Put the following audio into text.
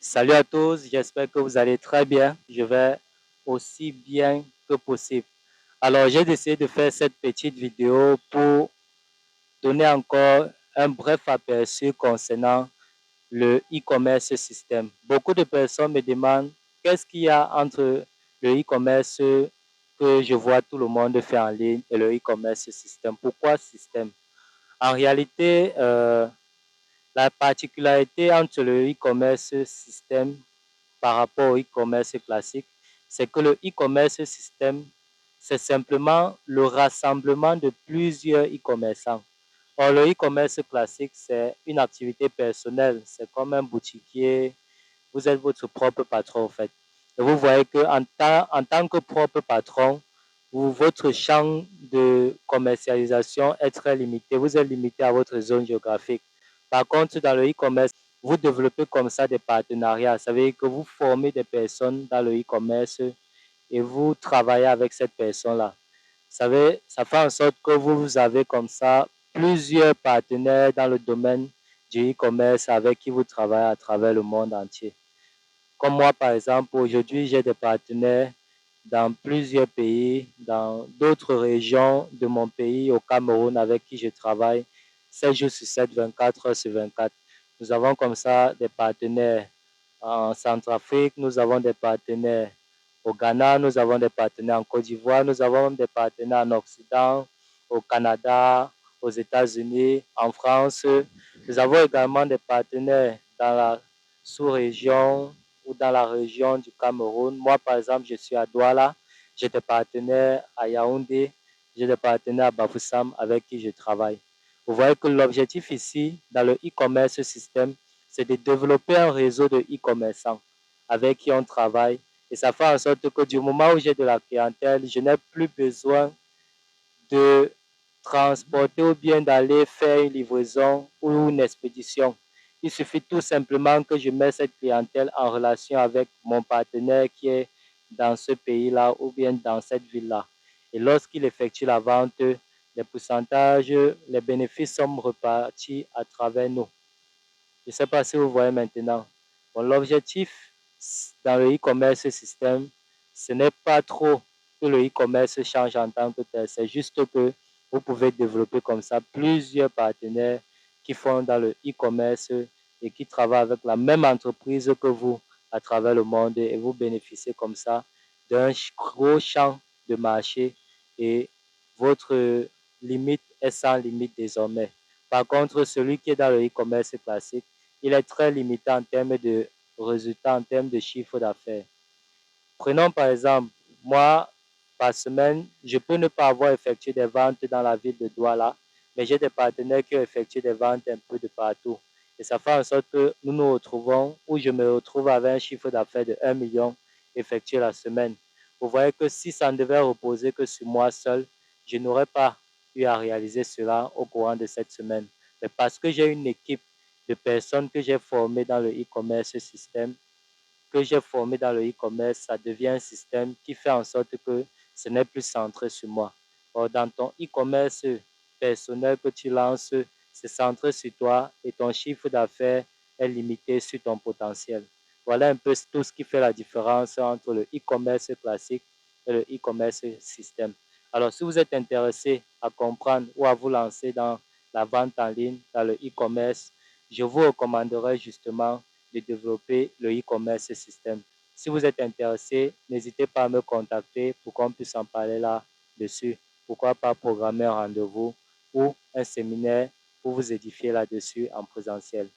Salut à tous, j'espère que vous allez très bien. Je vais aussi bien que possible. Alors, j'ai décidé de faire cette petite vidéo pour donner encore un bref aperçu concernant le e-commerce système. Beaucoup de personnes me demandent qu'est-ce qu'il y a entre le e-commerce que je vois tout le monde faire en ligne et le e-commerce système. Pourquoi système? En réalité, la particularité entre le e-commerce système par rapport au e-commerce classique, c'est que le e-commerce système, c'est simplement le rassemblement de plusieurs e-commerçants. Or, le e-commerce classique, c'est une activité personnelle. C'est comme un boutiquier. Vous êtes votre propre patron, en fait. Et vous voyez en tant que propre patron, votre champ de commercialisation est très limité. Vous êtes limité à votre zone géographique. Par contre, dans le e-commerce, vous développez comme ça des partenariats. Ça veut dire que vous formez des personnes dans le e-commerce et vous travaillez avec cette personne-là. Ça fait en sorte que vous avez comme ça plusieurs partenaires dans le domaine du e-commerce avec qui vous travaillez à travers le monde entier. Comme moi, par exemple, aujourd'hui, j'ai des partenaires dans plusieurs pays, dans d'autres régions de mon pays, au Cameroun, avec qui je travaille 7 jours sur 7, 24 heures sur 24. Nous avons comme ça des partenaires en Centrafrique, nous avons des partenaires au Ghana, nous avons des partenaires en Côte d'Ivoire, nous avons des partenaires en Occident, au Canada, aux États-Unis, en France. Nous avons également des partenaires dans la sous-région ou dans la région du Cameroun. Moi, par exemple, je suis à Douala, j'ai des partenaires à Yaoundé, j'ai des partenaires à Bafoussam avec qui je travaille. Vous voyez que l'objectif ici, dans le e-commerce système, c'est de développer un réseau de e-commerçants avec qui on travaille. Et ça fait en sorte que du moment où j'ai de la clientèle, je n'ai plus besoin de transporter ou bien d'aller faire une livraison ou une expédition. Il suffit tout simplement que je mette cette clientèle en relation avec mon partenaire qui est dans ce pays-là ou bien dans cette ville-là. Et lorsqu'il effectue la vente, les pourcentages, les bénéfices sont repartis à travers nous. Je ne sais pas si vous voyez maintenant. Bon, l'objectif dans le e-commerce système, ce n'est pas trop que le e-commerce change en tant que tel. C'est juste que vous pouvez développer comme ça plusieurs partenaires qui font dans le e-commerce et qui travaillent avec la même entreprise que vous à travers le monde et vous bénéficiez comme ça d'un gros champ de marché et votre limite est sans limite désormais. Par contre, celui qui est dans le e-commerce classique, il est très limité en termes de résultats, en termes de chiffre d'affaires. Prenons par exemple, moi, par semaine, je peux ne pas avoir effectué des ventes dans la ville de Douala, mais j'ai des partenaires qui ont effectué des ventes un peu de partout. Et ça fait en sorte que nous nous retrouvons, ou je me retrouve avec un chiffre d'affaires de 1 million effectué la semaine. Vous voyez que si ça ne devait reposer que sur moi seul, je n'aurais pas eu à réaliser cela au courant de cette semaine. Mais parce que j'ai une équipe de personnes que j'ai formées dans le e-commerce système, que j'ai formé dans le e-commerce, ça devient un système qui fait en sorte que ce n'est plus centré sur moi. Or, dans ton e-commerce personnel que tu lances, c'est centré sur toi et ton chiffre d'affaires est limité sur ton potentiel. Voilà un peu tout ce qui fait la différence entre le e-commerce classique et le e-commerce système. Alors, si vous êtes intéressé à comprendre ou à vous lancer dans la vente en ligne, dans le e-commerce, je vous recommanderais justement de développer le e-commerce système. Si vous êtes intéressé, n'hésitez pas à me contacter pour qu'on puisse en parler là-dessus. Pourquoi pas programmer un rendez-vous ou un séminaire pour vous édifier là-dessus en présentiel.